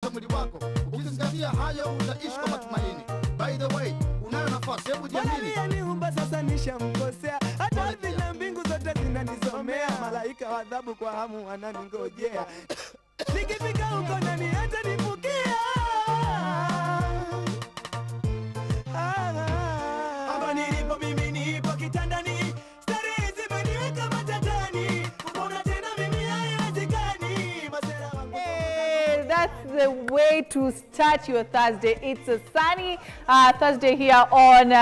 kutunza mwili wako. Ukizingatia hayo utaishi kwa matumaini. By the way, unayo nafasi, hebu jiamini. Aliniumba sasa nishamkosea. Hata ardhi na mbingu zote zinanisomea. Malaika wa adhabu kwa hamu wananingojea. Nikifika huko nani hata nifukia. Hapa nilipo mimi nipo kitandani. Starehe zimeniweka matatani. Mbona tena mimi haiwezekani. Masera wangu. That's the way to start your Thursday. It's a sunny Thursday here on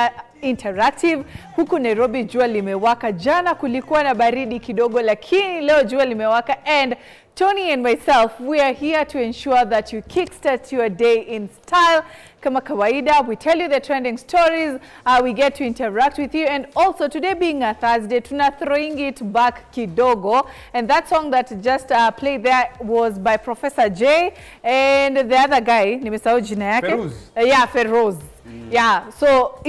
Interactive. Huku Nairobi jua limewaka. Jana kulikuwa na baridi kidogo, lakini leo jua limewaka. And Tony and myself, we are here to ensure that you kickstart your day in style. Kama kawaida, we tell you the trending stories, we get to interact with you, and also today being a Thursday, tuna throwing it back kidogo, and that song that just played there was by Professor J, and the other guy, nimesahau jina yake. Feroz. Yeah, Feroz. Yeah, so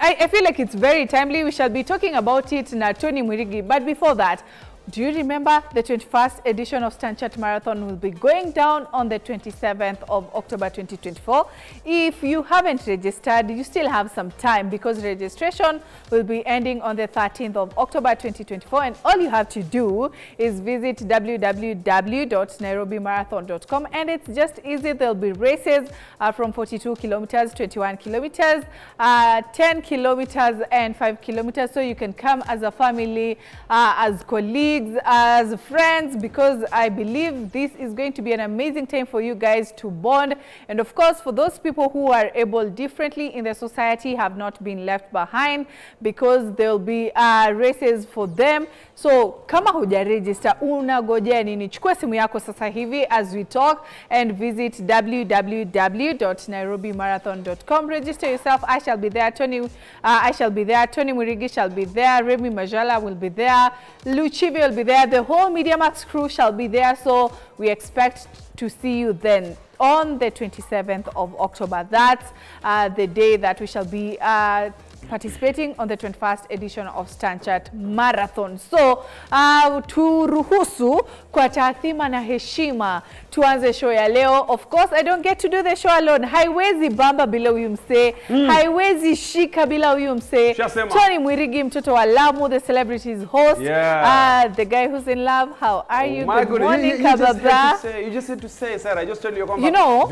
I feel like it's very timely. We shall be talking about it na Tony Mwirigi, but before that, do you remember the 21st edition of Stanchat Marathon will be going down on the 27th of October 2024. If you haven't registered, you still have some time because registration will be ending on the 13th of October 2024. And all you have to do is visit www.nairobimarathon.com, and it's just easy. There'll be races from 42 kilometers, 21 kilometers, 10 kilometers, and 5 kilometers. So you can come as a family, as colleagues, as friends, because I believe this is going to be an amazing time for you guys to bond. And of course, for those people who are able differently in the society, have not been left behind, because there will be races for them. So kama huja register, unagojea nini? Chukua simu yako sasa hivi as we talk and visit www.nairobimarathon.com. Register yourself. I shall be there. Tony Mwirigi shall be there. Remy Majala will be there. Luchivi will be there. The whole Media Max crew shall be there. So we expect to see you then on the 27th of October. That's the day that we shall be participating on the 21st edition of Stanchat Marathon. So, turuhusu kwa taathima na heshima tuanze show ya leo. Of course, I don't get to do the show alone. Haiwezi bamba bila huyu msee. Haiwezi shika bila huyu msee. Tony Mwirigi, mtoto wa Lamu, the celebrities host. Yeah. The guy who's in love. How are you? My Good morning, Kababa. You just had to say, Sarah, I just told you You know,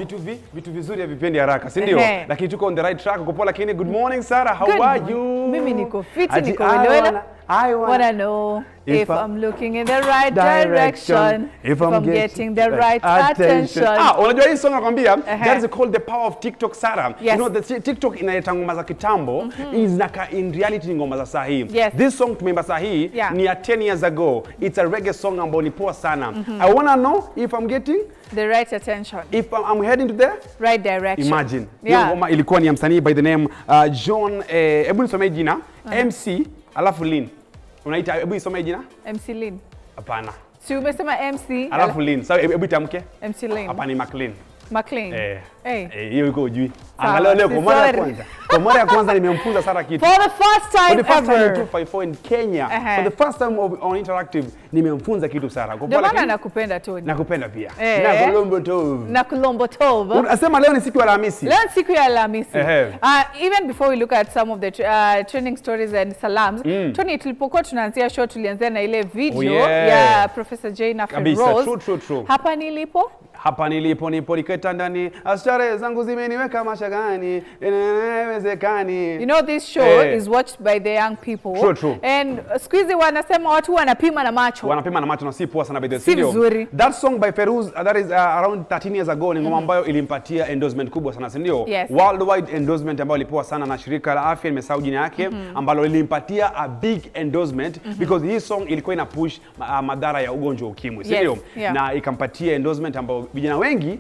vitu vizuri havipendi haraka, si ndio? Lakini tuko on the right track. Uko poa, lakini good morning, Sarah. How are you? Mimi niko fiti, niko welewela. I wanna know if I'm looking in the right direction, if I'm getting the right attention. Unajua hii song nakwambia, that is called the power of TikTok, Sarah. You know, the TikTok inaleta ngoma za kitambo, in reality ni ngoma za saa hii. This song tumeimba saa hii ni ya 10 years ago. It's a reggae song ambayo ni poa sana. I wanna know if I'm getting the right attention, if I'm heading to the right direction. Imagine. Hiyo ngoma ilikuwa ni ya msanii by the name John, hebu nisomee jina, MC alafu Lin. Unaita, hebu nisomee jina? MC Lin. Hapana. Si umesema MC alafu Lin. Sawa, hebu itamke. MC Lin. Hapa ni McLean. McLean. Hiyo iko ujui. Angalau leo kwa mara ya kwanza. Kwa mara ya kwanza nimemfunza Sarah kitu. For the first time ever. For the first time 254 in Kenya. For the first time on Interactive nimemfunza kitu Sarah. Kwa maana nakupenda Tony. Nakupenda pia. Nakulombo tov. Nakulombo tov. Unasema leo ni siku ya Alhamisi. Leo ni siku ya Alhamisi. Even before we look at some of the trending stories and salams, Tony, tulipokuwa tunaanzia show tulianzia na ile video ya Professor J na Feroz. True. Hapa nilipo nipo niketandani, astare zangu zimeniweka mashagani, inawezekani. You know, this show is watched by the young people. True. And squeezy wanasema watu wanapima na macho. Wanapima na macho na si poa sana by the studio. That song by Feroz, that is around 13 years ago, ni ngoma ambayo ilimpatia endorsement kubwa sana, si ndio? Worldwide endorsement ambayo ilipewa sana na shirika la afya, nimesahau jina yake, ambalo lilimpatia a big endorsement because hii song ilikuwa ina push madhara ya ugonjwa wa ukimwi, si ndio? Na ikampatia endorsement ambayo vijana wengi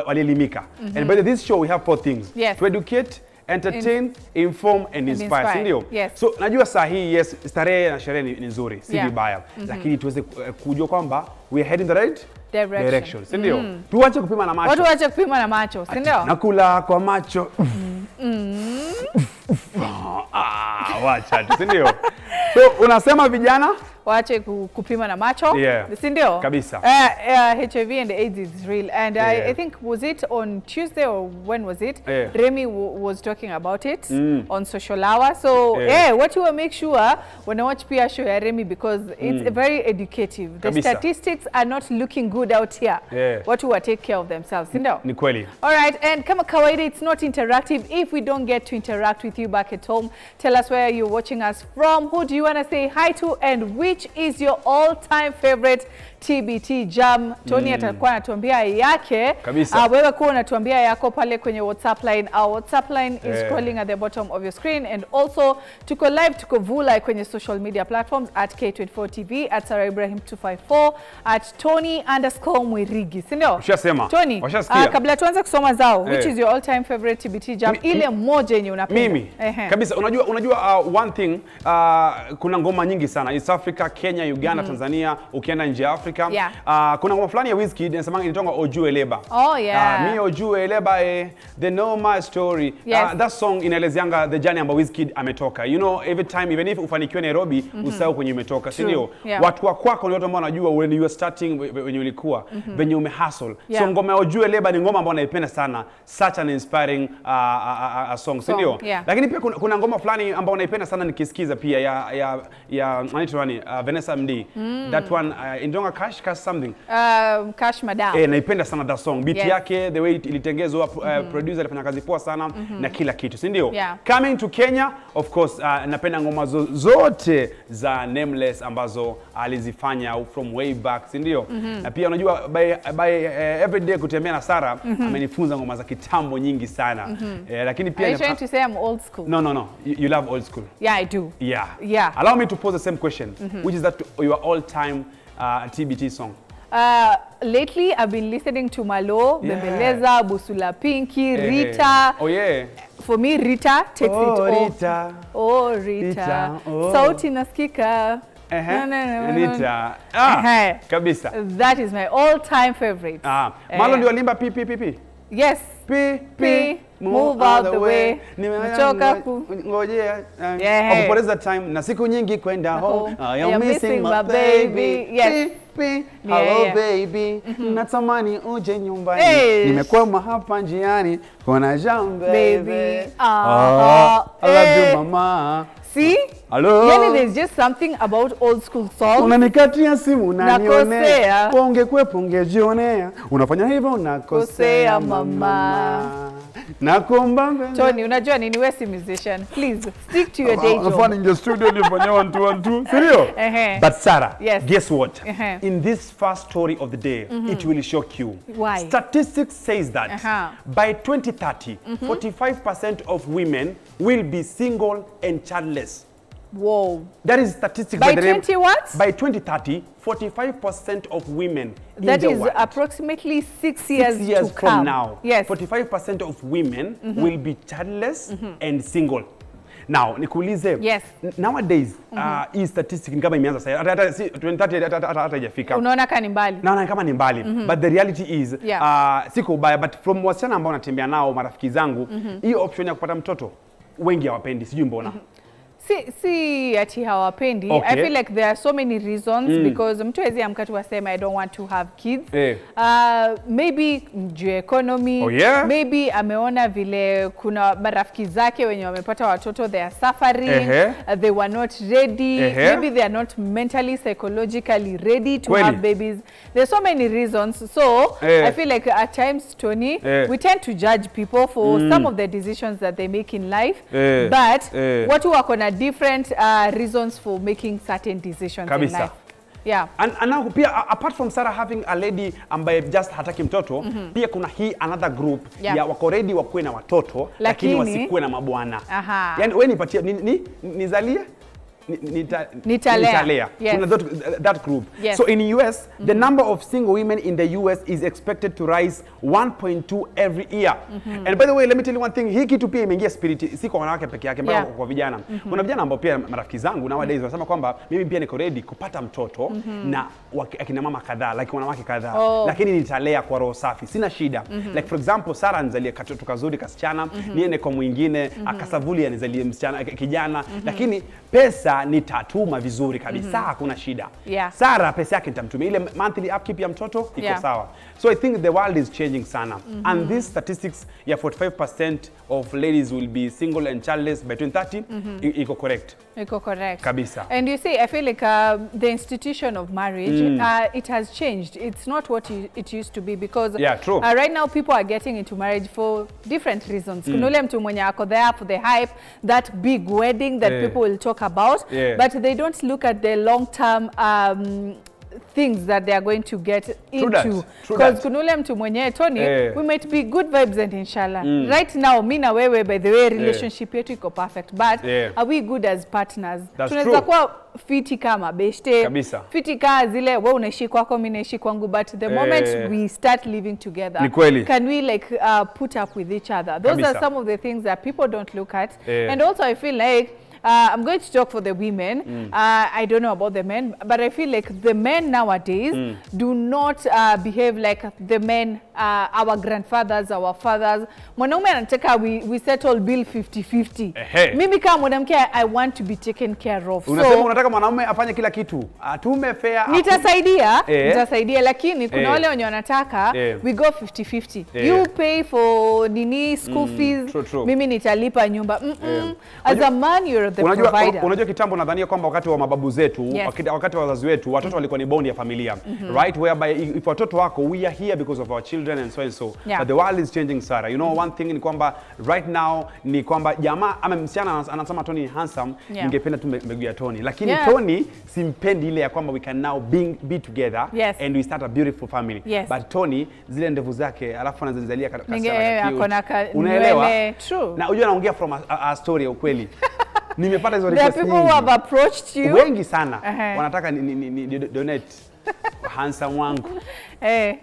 walielimika. And by this show we have 4 things. To educate, entertain, inform and inspire. Sindio? So najua saa hii starehe na sherehe ni nzuri, si vibaya. Lakini tuweze kujua kwamba we are heading the right direction. Sindio? Tuache kupima na macho. Watu waache kupima na macho, sindio? Nakula kwa macho. Wacha, sindio? So unasema vijana waache kupima na macho. Si ndio? Kabisa. HIV and AIDS is real, and I think, was it on Tuesday or when was it? Remy was talking about it on Social Hour. So what you will make sure when I watch pia show ya Remy, because it's very educative. The statistics are not looking good out here. What will take care of themselves, you know? Ni kweli. All right, and kama kawaida, it's not interactive if we don't get to interact with you back at home. Tell us where you're watching us from, who do you want to say hi to, and which is your all-time favorite TBT jam. Tony atakuwa anatuambia yake. Wewe kuwa unatuambia yako pale kwenye WhatsApp line. Our WhatsApp line is scrolling at the bottom of your screen, and also tuko live, tuko vula kwenye social media platforms at K24 TV, at Sarah Ibrahim 254, at Tony_Mwirigi. Sindio? Ushasema. Tony, kabla tuanze kusoma zao, which is your all-time favorite TBT jam? Ile moja yenye unapenda. Mimi. Kabisa, unajua one thing, kuna ngoma nyingi sana. East Africa, Kenya, Uganda, Tanzania, ukienda nje Africa. Kuna ngoma fulani ya Wizkid inasema inaitwa Ojue Leba. Me Ojue Leba, they know my story. That song inaelezeanga the journey ambayo Wizkid ametoka. You know, every time, even if ufanikiwe Nairobi, usahau kwenye umetoka, si ndio? Watu wa kwako ni watu ambao wanajua when you were starting, when ulikuwa, venye umehustle. So ngoma ya Ojue Leba ni ngoma ambayo naipenda sana. Such an inspiring song, si ndio? Lakini pia kuna ngoma fulani ambayo naipenda sana nikisikiza pia ya Vanessa MD. That one indonga Cash something. Cash Madam. Naipenda sana that song. Beat yake, the way ilitengezwa, producer alifanya kazi poa sana na kila kitu, si ndio? Coming to Kenya, of course, napenda ngoma zote za Nameless ambazo alizifanya from way back, si ndio? Na pia unajua by every day kutembea na Sarah amenifunza ngoma za kitambo nyingi sana. Lakini pia Are you trying to say I'm old school? No. You love old school. Yeah, I do. Yeah. Allow me to pose the same question. Which is that your all-time TBT song? Lately, I've been listening to Malo, Bembeleza, Busula Pinky, Rita. For me, Rita takes it all. Rita. Sauti nasikika. Rita. Kabisa. That is my all-time favorite. Malo ndio alimba pi. Yes. Pi. Move out the way. Nimechoka ngojea. Kupoteza time na siku nyingi kwenda home. I'm missing my baby. Yes. Hello baby. Natamani uje nyumbani. Nimekwama hapa njiani. Kuna jam baby. I love you mama. See? Hello. Yani, there's just something about old school songs. Unanikatia simu unanionea. Ungekwepo ungejionea. Unafanya hivyo unakosea mama. Nakuomba mbele. Tony, unajua nini, wewe si musician. Please stick to your day job. Unafanya in the studio nifanya 1 2 Serio? But Sarah, guess what? In this first story of the day, it will shock you. Why? Statistics says that by 2030, 45% of women will be single and childless. Whoa. That is statistics by 20 what? By 2030, 45% of women that in the is world, approximately 6 years to from come. now. 45% of women will be childless and single. Now, nikuulize, nowadays, hii statistic ni kama imeanza sasa. Hata 2030 hata haijafika. Unaona kama ni mbali. Naona kama ni mbali. But the reality is, siko ubaya, but from wasichana ambao natembea nao, marafiki zangu, hii option ya kupata mtoto wengi hawapendi, sijui mbona. Si ati hawapendi. I feel like there are so many reasons because mtu hawezi amka tu asema I don't want to have kids. Maybe juu economy, maybe ameona vile kuna marafiki zake wenye wamepata watoto, they are suffering, they were not ready, maybe they are not mentally, psychologically ready to have babies. There's so many reasons. So I feel like at times, Tony, we tend to judge people for some of the decisions that they make in life, but watu wako na different reasons for making certain decisions in life. And now pia apart from Sarah having a lady ambaye just hataki mtoto, pia kuna hii another group ya wako ready wakuwe na watoto lakini wasikuwe na mabwana. Yani wewe nipatie nizalie Nitalea. That group. So in US, the number of single women in the US is expected to rise 1.2 every year. And by the way, let me tell you one thing. Hii kitu pia imeingia spirit, si kwa wanawake peke yake, bali kwa vijana. Kuna vijana ambao pia marafiki zangu nowadays wanasema kwamba mimi pia niko ready kupata mtoto na akina mama kadhaa, like wanawake kadhaa, lakini nitalea kwa roho safi. Sina shida. Like for example, Sarah anizalie katoto kazuri kasichana, niende kwa mwingine, akasavuli anizalie msichana kijana, lakini pesa pesa nitatuma vizuri kabisa, hakuna shida. Yeah. Sara pesa yake nitamtumia, ile monthly upkeep ya mtoto iko sawa. So I think the world is changing sana. And these statistics, 45% of ladies will be single and childless by 2030, iko correct. Iko correct. Kabisa. And you see, I feel like the institution of marriage, it has changed. It's not what it used to be, because true. Right now people are getting into marriage for different reasons. Kuna ule mtu mwenye ako there for the hype, that big wedding that people will talk about, but they don't look at the long-term things that they are going to get into. Because kuna ule mtu mwenye Tony, we might be good vibes and inshallah. Right now, mi na wewe, by the way, relationship yetu iko perfect, but are we good as partners? Tunaweza kuwa fiti kama beshte, fiti kaa zile, wewe unaishi kwako, mimi naishi kwangu, but the moment we start living together, can we like put up with each other? Those are some of the things that people don't look at. And also I feel like I'm going to talk for the women. I don't know about the men, but I feel like the men nowadays do not behave like the men, our grandfathers, our fathers. Mwanaume anataka we settle bill 50-50. Mimi kama mwanamke, I want to be taken care of. Unasema unataka mwanaume afanye kila kitu. Atume fair. Nitasaidia, lakini kuna wale wenye wanataka we go 50-50. You pay for nini school fees, mimi nitalipa nyumba. As a man, you're the provider. Unajua kitambo nadhania kwamba wakati wa mababu zetu, wakati wa wazazi wetu, watoto walikuwa ni bond ya familia. Right? Whereby if watoto wako, we are here because of our children and so and so. But the world is changing, Sarah. You know, one thing ni kwamba right now ni kwamba jamaa ama msichana anasema Tony handsome, ningependa tu mbegu ya Tony. Lakini Tony simpendi ile ya kwamba we can now be together and we start a beautiful family. But Tony zile ndevu zake alafu anazizalia unaelewa? True. Na unajua naongea from a story ya ukweli. Nimepata hizo request nyingi. There are people who have approached you. Wengi sana. Wanataka ni donate handsome wangu.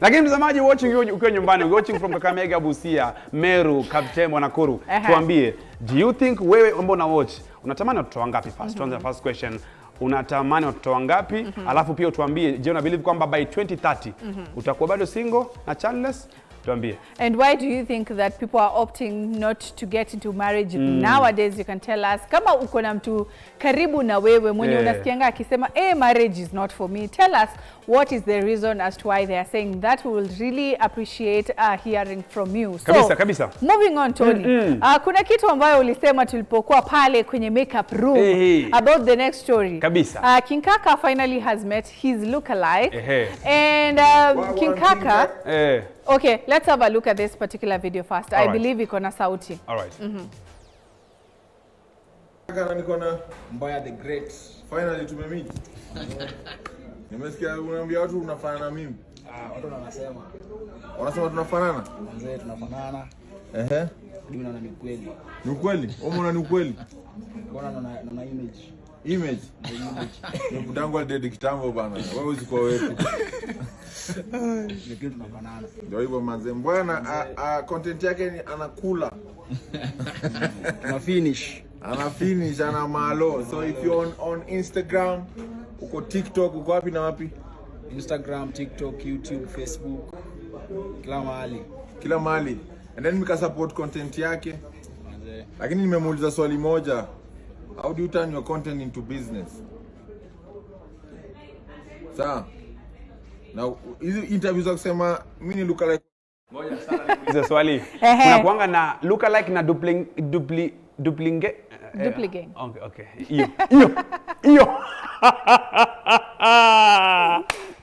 Lakini mtazamaji watching ukiwa nyumbani, watching from Kakamega, Busia, Meru, Kaptembo, Nakuru, tuambie, do you think wewe ambao una watch, unatamani watoto wangapi first? Tuanze na first question. Unatamani watoto wangapi? Alafu pia utuambie, je, una believe kwamba by 2030 utakuwa bado single na childless? Tuambie. And why do you think that people are opting not to get into marriage nowadays? You can tell us. Kama uko na mtu karibu na wewe mwenye unasikianga akisema marriage is not for me, tell us what is the reason as to why they are saying that. We will really appreciate hearing from you. So, kabisa. Moving on, Tony. Kuna kitu ambayo ulisema tulipokuwa pale kwenye makeup room about the next story. Kabisa. King Kaka finally has met his lookalike. And King Kaka okay, let's have a look at this particular video first. I believe iko na sauti. All right. Niko na Mbaya the Great. Finally tumemeet. Nimesikia unaambia watu unafanana na mimi. Watu wanasema. Wanasema tunafanana? Mzee tunafanana. Mimi naona ni kweli. Ni kweli? Umeona ni kweli? Mbona naona image. Image? Nikudangu alidedi kitambo bana. Wewe usiko wetu. Ndio tunafanana. Ndio hivyo manze. Mbona content yake ni anakula. Ana finish. Ana malo. So if you're on Instagram, uko TikTok, uko wapi na wapi? Instagram, TikTok, YouTube, Facebook. Kila mahali. And then mika support content yake. Lakini nimemuuliza swali moja. How do you turn your content into business? Sawa. Now, hizi interviews za kusema mimi ni lookalike. Ngoja sana niulize swali. Kuna kuanga na lookalike na duplicate. Okay. Iyo.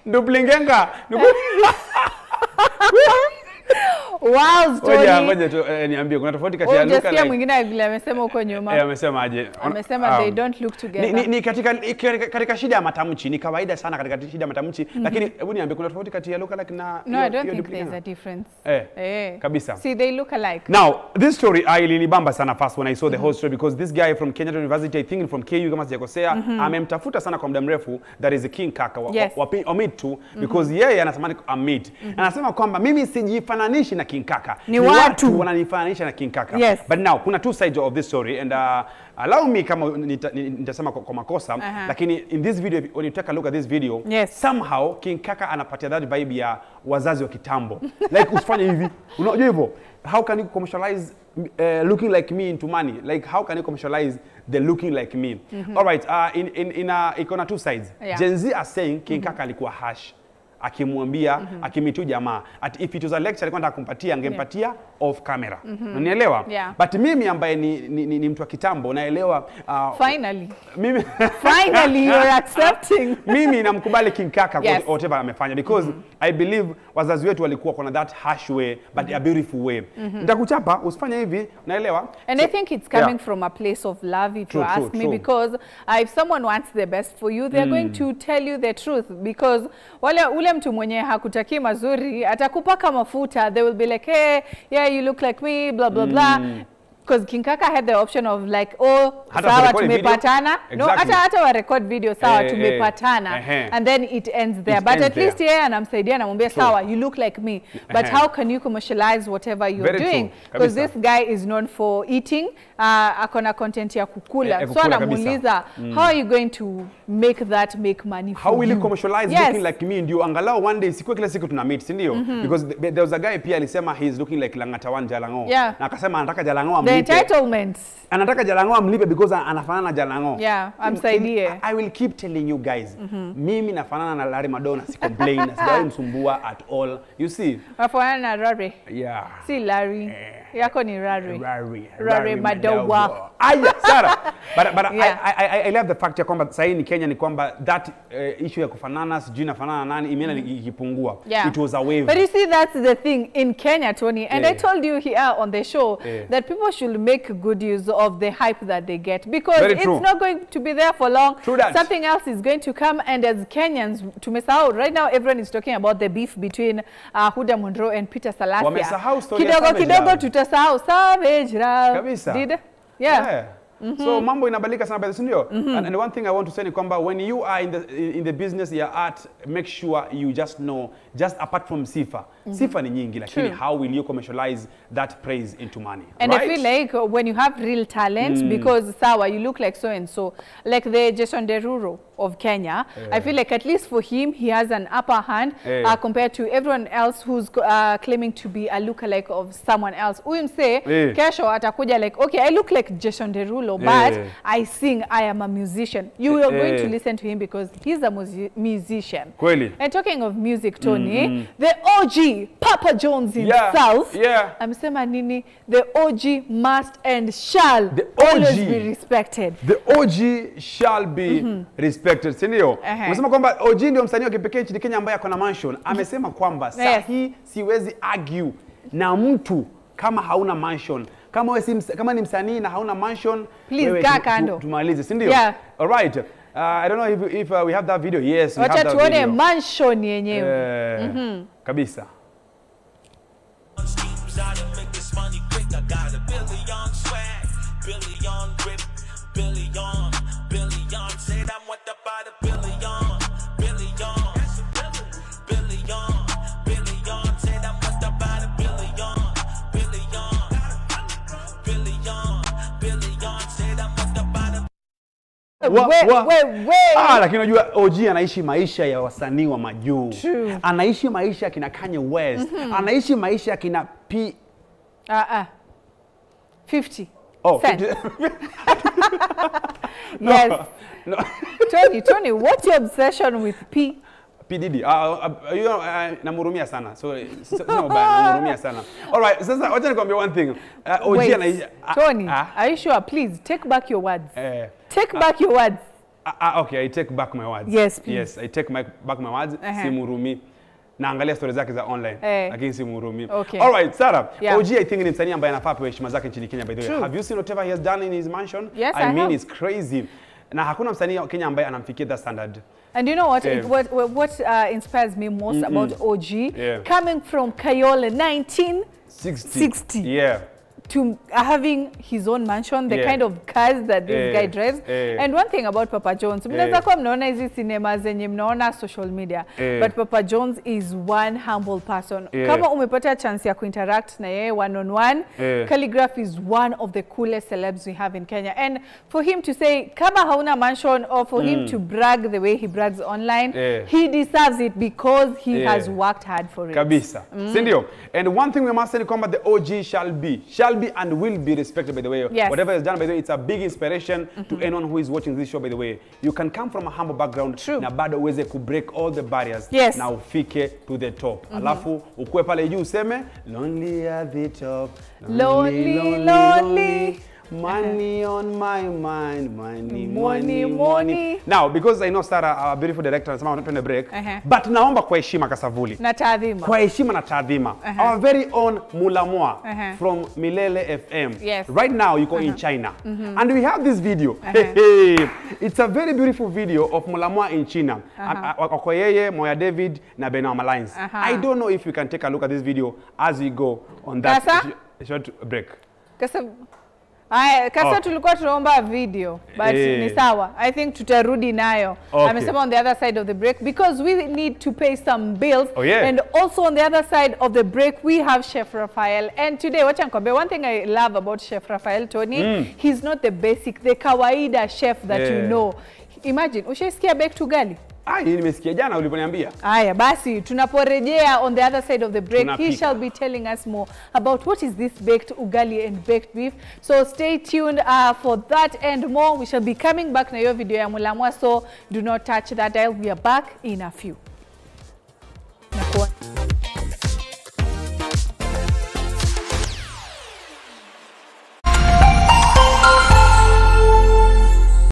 Duplingenga. Wow, story. Ngoja tu niambie kuna tofauti kati ya lookalike. Unasikia mwingine vile amesema huko nyuma. Amesema aje? Amesema they don't look together. Ni katika shida ya matamshi, ni kawaida sana katika shida ya matamshi, lakini hebu niambie kuna tofauti kati ya lookalike na No, I don't think there's a difference. Kabisa. See, they look alike. Now, this story ilinibamba sana first when I saw the whole story, because this guy from K24 University, I think from KU kama sijakosea, amemtafuta sana kwa muda mrefu, that is King Kaka wa Meet tu, because yeye anatamani Meet. Anasema kwamba mimi sijifananishi na King Kaka. Ni watu wananifananisha na King Kaka. But now kuna two sides of this story, and allow me kama nitasema kwa makosa, lakini in this video, when you take a look at this video, somehow King Kaka anapatia that vibe ya wazazi wa kitambo. Like usifanye hivi. Unajua hivyo? How can you commercialize looking like me into money. Like, how can you commercialize the looking like me? All right, ikona two sides. Gen Z are saying King Kaka alikuwa hash. Akimwambia, akimitu jamaa. At if it was a lecture alikuwa anataka kumpatia, angempatia off camera. Unanielewa? But mimi ambaye ni mtu wa kitambo naelewa finally. Mimi finally you're accepting. Mimi namkubali King Kaka whatever amefanya because I believe wazazi wetu walikuwa kuna that harsh way but a beautiful way. Nitakuchapa usifanye hivi, naelewa. And I think it's coming from a place of love if you ask me because if someone wants the best for you, they're going to tell you the truth because ule mtu mwenye hakutaki mazuri atakupaka mafuta, they will be like, hey, yeah, you look like me, blah blah blah. Because King Kaka had the option of like, oh, sawa tumepatana. No, hata wa record video sawa tumepatana. And then it ends there. But at least yeye anamsaidia anamwambia sawa, you look like me. But how can you commercialize whatever you're doing? Because this guy is known for eating. Akona content ya kukula. So anamuuliza, how are you going to make that make money for you? How will you commercialize looking like me? Ndio angalau one day sikuwe kila siku tuna meet, si ndio? Because there was a guy pia alisema he's looking like Langatawan Jalango. Na akasema anataka Jalango the entitlements. Anataka Jalango amlipe because anafanana na Jalango. Yeah, amsaidie. I will keep telling you guys. Mimi nafanana na Larry Madonna, si complain, sijawahi msumbua at all. You see? Nafanana na Larry. Yeah. Si Larry. Yako ni Rari. Rari Madonna. Aya, Sarah. But I love the fact ya kwamba sasa ni Kenya ni kwamba that issue ya kufanana sijui nafanana nani imeenda ikipungua. It was a wave. But you see that's the thing in Kenya, Tony, and I told you here on the show that people should make good use of the hype that they get because it's not going to be there for long. Something else is going to come, and as Kenyans tumesahau right now everyone is talking about the beef between Huda Monroe and Peter Salasya. Wamesahau story kidogo tutasahau Savage Rao. Kabisa. Did? So mambo inabalika sana by the ndio. And one thing I want to say ni kwamba when you are in the business ya art, make sure you just know, just apart from sifa. Sifa ni nyingi lakini how will you commercialize that praise into money? And I feel like when you have real talent because sawa you look like so and so, like the Jason Derulo of Kenya, I feel like at least for him he has an upper hand compared to everyone else who's claiming to be a lookalike of someone else. Uyumse kesho atakuja like, okay, I look like Jason Derulo but I sing, I am a musician. You are going to listen to him because he's a musician. Kweli. And talking of music, Tony, the OG Papa Jones himself, amesema nini? The OG must and shall always be respected. The OG shall be respected. Sindio? Amesema kwamba OG ndio msanii wa kipekee nchini Kenya ambaye ako na mansion. Amesema kwamba sahi siwezi argue na mtu kama hauna mansion. Kama ni msanii na hauna mansion, please kaa kando. Tumalize, si ndio? All right. I don't know if we have that video. Yes, we have that video. Wacha tuone mansion yenyewe. Kabisa. Lakini unajua OG anaishi maisha ya wasanii wa majuu. Anaishi maisha ya kina Kanye West. Anaishi maisha ya kina 50. Oh, cent. 50. Yes. No. Tony, what's your obsession with P? P Diddy. You know, namhurumia sana. So namhurumia sana. All right, sasa wacha nikwambie one thing. OG anaishi Tony, are you sure? Please take back your words. Take back your words. Okay, I take back my words. Yes, please. Yes, I take back my words. Simhurumi. Naangalia stories zake za online lakini simhurumi. All right, Sarah. OG I think ni msanii ambaye anafaa pewe heshima zake nchini Kenya by the way. Have you seen whatever he has done in his mansion? Yes, I mean it's crazy. Na hakuna msanii wa Kenya ambaye anamfikia that standard. And you know what? What inspires me most about OG coming from Kayole 1960. Yeah. To having his own mansion, the kind of cars that this guy drives. And one thing about Papa Jones, mnaweza kuwa mnaona hizi cinema zenye mnaona social media, but Papa Jones is one humble person. Kama umepata chance ya kuinteract na yeye one-on-one, Calligraph is one of the coolest celebs we have in Kenya. And for him to say, kama hauna mansion, or for him to brag the way he brags online, he deserves it because he has worked hard for it. Kabisa. Sindio? And one thing we must say ni kwamba the OG shall be can be and will be respected, by the way. Yes. Whatever is done, by the way, it's a big inspiration to anyone who is watching this show, by the way. You can come from a humble background. True. Na bado uweze ku break all the barriers. Yes. Na ufike to the top. Alafu ukue pale juu useme lonely at the top. Lonely. Money on my mind, money. Money. Now, because I know Sarah, our beautiful director, anasema wanataka break, but naomba kwa heshima Kasavuli. Na taadhima. Kwa heshima na taadhima. Our very own Mulamwa from Milele FM. Yes. Right now, you go in China. And we have this video. Hey, it's a very beautiful video of Mulamwa in China. Okoyeye, Moya David, na Benoit Malines. I don't know if you can take a look at this video as we go on that short break. Kasa tulikuwa tunaomba video, but ni sawa. I think tutarudi nayo. Amesema on the other side of the break because we need to pay some bills. And also on the other side of the break we have Chef Raphael. And today, wacha nikwambie, one thing I love about Chef Raphael, Tony, he's not the basic, the kawaida chef that you know. Imagine, ushaisikia baked ugali? Nimesikia jana uliponiambia. Aya, basi tunaporejea on the other side of the break, he shall be telling us more about what is this baked ugali and baked beef. So stay tuned for that and more. We shall be coming back na hiyo video ya Mulamwa, so do not touch that dial. We are back in a few.